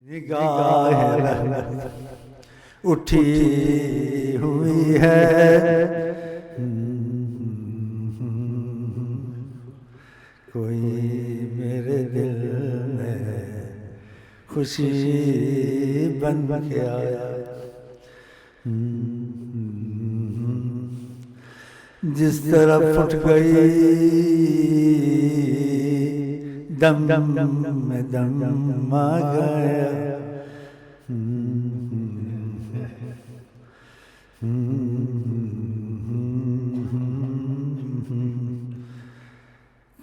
نگاہ رحمت اٹھی ہوئی ہے، کوئی میرے دل میں خوشی بن کے آیا، جس طرف اٹھ گئی دم میں دم آ گیا،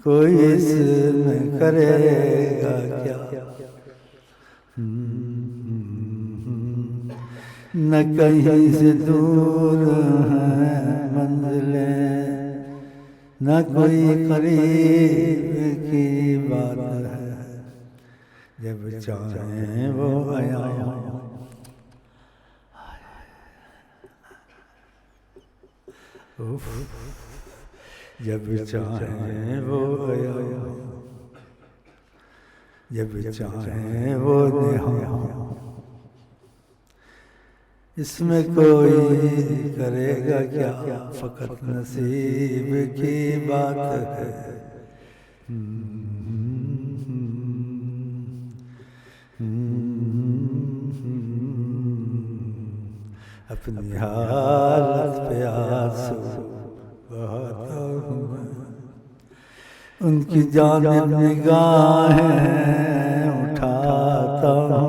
کوئی اس میں کرے گا کیا، نہ کہیں سے دور ہیں منزلیں، نہ کوئی قریب کی بات ہے، جب چاہیں وہ آیا، جب چاہیں وہ آیا، جب چاہیں وہ نہاں، اس میں کوئی کرے گا کیا، فقط نصیب کی بات ہے، اپنی حالت پہ آنسو بہاتا ہوں میں، ان کی جانب نگاہیں اٹھاتا ہوں،